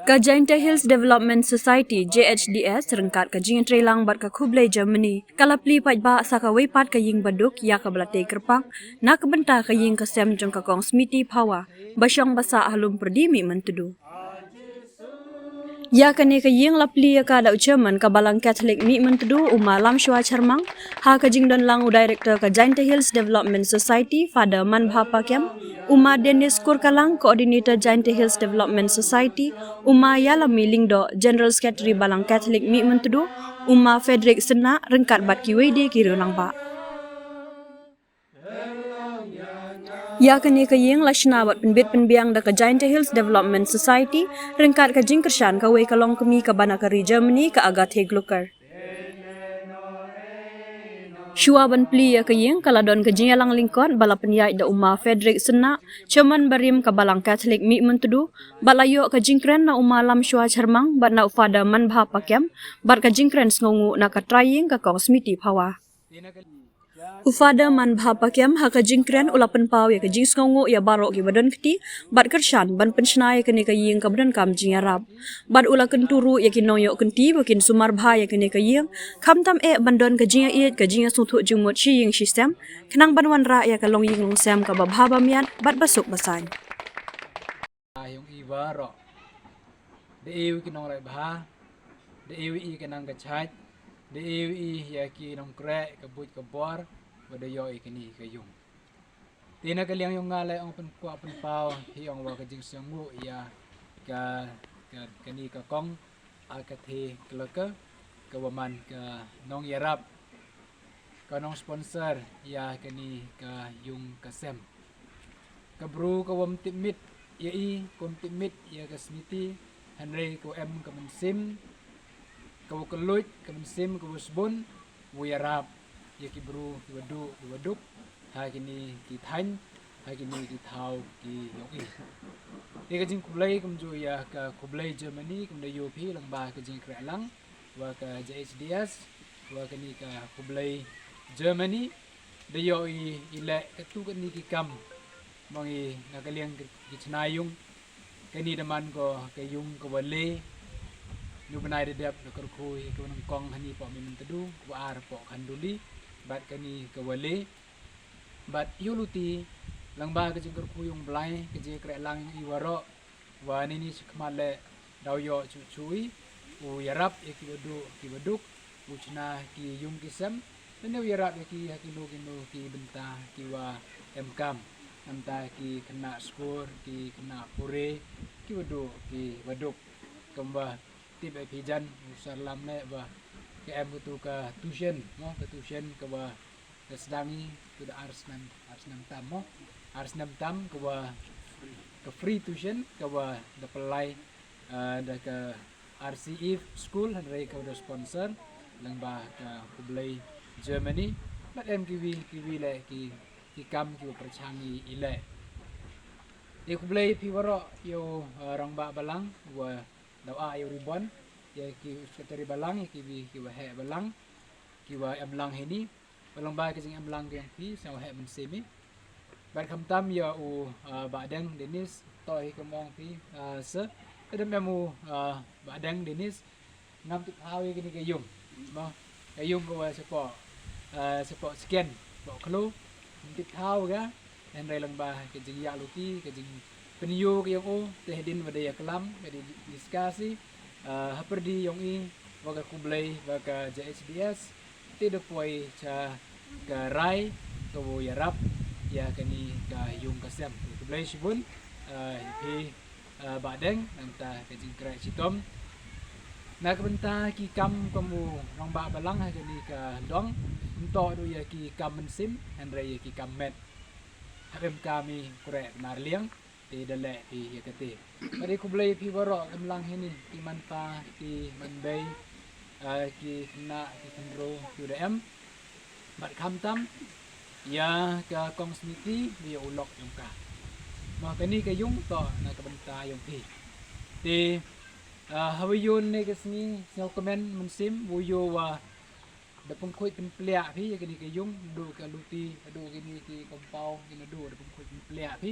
JHDS Development Society JHDS rengkat ka jing trelang bat ka Khublei Germany kalapli pajba saka weipat ka ying baduk iaka belate kerpang nak benta ka ying kasem jong ka kong smiti pawa basyong basa ahlum perdi Mihmyntdu ya kane ka ying lapli ka da German ka balang Catholic Mihmyntdu umalam shwa charmang ha ka jing don lang director ka JHDS Development Society Father Man Bhapa Kem Uma Dennis Kurkalang Coordinator JHDS Development Society Uma Yalami Lingdo General Secretary Balang Catholic Mihmyntdu Uma Frederick Sena rengkat bat kiwede kirulang ba ya kani ka yeng lashna bat penbit penbiang da ka JHDS Development Society rengkat ka jingkershan ka wei kalong kemi ka banakari Germany ka agat hegluker Shua ban pli ya ka yeng kaladon ka jingalang lingkot bala penyai da Uma Frederick Sena chairman barim ka balang Catholic Mihmyntdu balayo ka jingkren na Uma lam shua charmang bat na Father Man Bhapa Kem bat ka jingkren sngongu na ka trying ka kong smiti pawa Ufada Man Bhapa Kem ha ka jingkren ulapan pau ya ka jing sngongu ya barok ki badan kti bat kershan ban pensnai ka ni ka yeng ka badan kam jing arab bat ula kenturu ya ki noyo kenti bakin sumar bha ya ka ni ka yeng kam tam bandon ka jing iet ka jing suthu jumut shi yeng system kenang banwan ra ya ka long yeng long sem ka babha bamian bat basuk basan yung iwa ro de ewi ki nong rai bha de ewi I kenang ka chat de ewi ya ki nong kre ka but ka bor badayo ikini ka yung tina ka liang yung ngalay ang pankwa panpaw hi ang wa ka jing sangu ya ka kani ka kong akathe klaka ka waman ka nong yarap ka nong sponsor ya kani ka yung kasem ka bro ka wam timit ya I kom timit ya ka smiti hanre ko em ka mansim ka wakulut ka mansim ka wasbon wo yarap ya ki bro ki baduk ha kini ki than ha kini ki thau ki yoki te ka jing Khublei kum jo ya ka Khublei Germany kum da yopi lang ba ka jing kra lang wa ka JHDS wa kani ka Khublei Germany da yo I ile ka tu ka ni ki kam mangi nakaliang ki chnayung kani daman ko kayung ko wale nu banai de dep ko khoi ko nang kong hani po Mihmyntdu wa ar po khanduli bat kani ka wale bat yuluti lang ba ka jing khuyung blai ka je kre lang iwaro wa nini sikmale daw yo chuchui u yarap ki baduk uchna ki yung kisam tene yarap ki hakino ki benta ki wa emkam anta ki kena skor ki kena pure ki baduk kamba tip pijan salam ne ba ke em tu ka tuition mo ka tuition ka ba ka sedangi tu da arsnam tam mo arsnam tam ka ba ka free tuition ka ba da pelai da ka RCE school hanre ka da sponsor lang ba ka Khublei Germany bat em kiwi le ki kam ki perchangi ile e Khublei pi waro yo rang ba balang wa daw yo ribon ya ki sekretari balang ki wa he balang ki wa amlang heni balang ba ki jing amlang yang pi sa he men semi bat kham tam ya u ba dang Dennis toy kamong pi se adam memu ba dang Dennis nam tu hawi kini ke yung mo ke yung ko support scan bo klo tik thau ga en rai lang ba ke jing ya luti ke jing penyo ke yang o te hedin wada ya kelam ke diskusi haperdi yang I waga Khublei waga JHDS tidak poi cha ka rai ka wo yarap ya kani ka yung kasem Khublei shibun hi badeng nanta ka jing kra sitom nak benta ki kam kamu rong ba balang ha kani ka dong untuk do ya ki kam mensim andre ya ki kam met habem kami kure nar liang ti dale ti ya kete mari Khublei pi waro kamlang hini ki manpa ki manbei ki na ki kendro UDM bat kham tam ya ka kong smiti dia ulok yung ka ma kani ka yung to na ka benta yung ti hawayun ne kasni sel komen mensim wuyo wa da pengkoi penplea pi ya kani ka yung do ka luti adu kini ki kompau kini do da pengkoi penplea pi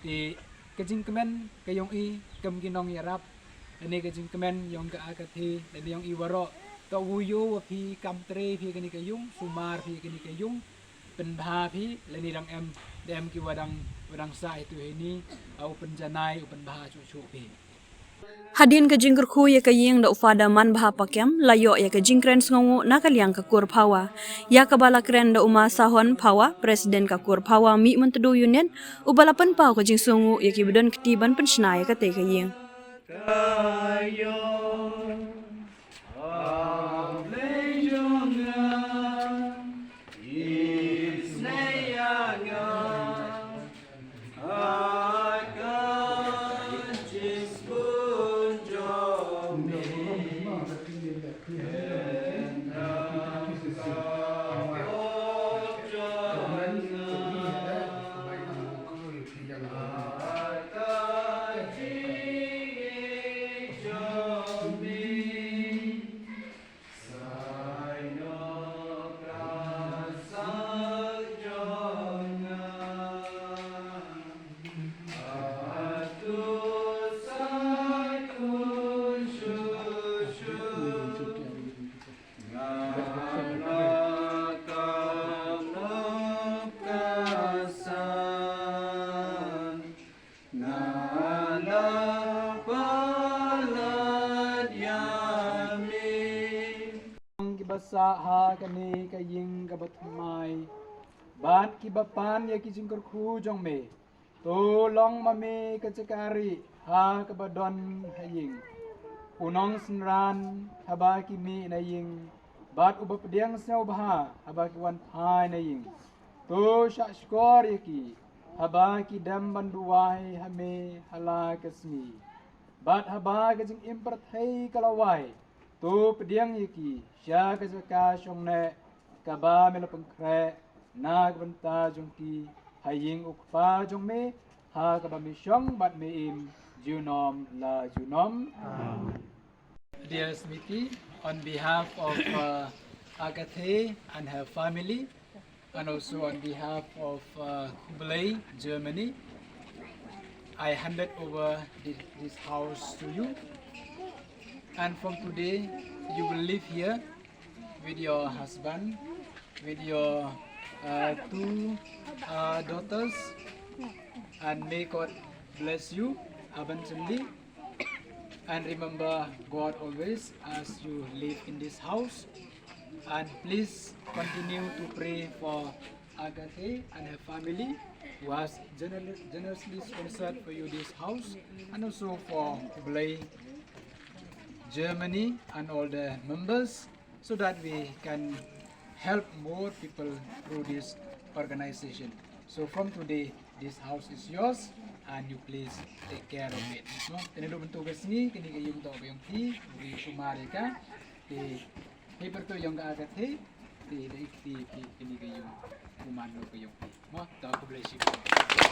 ti kejing kemen ke yong i kem kinong yarap ini kejing kemen yong ke akati dan yong i waro to wuyo phi kam tre phi kini ke yung sumar phi kini ke yung pen bha phi leni dang em ki wadang sa itu ini au penjanai u pen bha chu phi Hadin ke jingker khu ya ke ying da ufada man bah pakem layo ya ke jingkren sngongu na kaliang ke kur pawa ya ke bala kren da uma sahon pawa presiden ka kur pawa Mihmyntdu union ubalapan pau ke jing sungu ya ki bedon ketiban pensna ya ke te ke ying basa ha kani ka ying ka batmai bat ki bapan ya ki jingkar khu jong me to long ma me ka chakari ha ka badon ha ying unong sinran haba ki mi na ying bat ubap diang snau bha haba ki wan phai na ying to sha skor ya ki haba ki dam banduai ha me hala kasmi bat haba ka jing impert hai kalawai tu pediang yaki sya ka jaka shongne ka ba mela pengkre na ka banta jongki haying ukpa jongme ha ka ba mi shong bat me im junom la junom. Dear Smithy, on behalf of Agathe and her family and also on behalf of Khublei Germany, I handed over this house to you. And from today, you will live here with your husband, with your two daughters, and may God bless you abundantly. And remember God always as you live in this house. And please continue to pray for Agathe and her family, who has generously sponsored for you this house, and also for Khublei Germany and all the members, so that we can help more people through this organization. So from today, this house is yours, and you please take care of it. No, tenido bentuk kesini, kini kayong to kayong ti, di sumarika, di paper to yung agad he, di kini kayong umano kayong ti. No, to Khublei.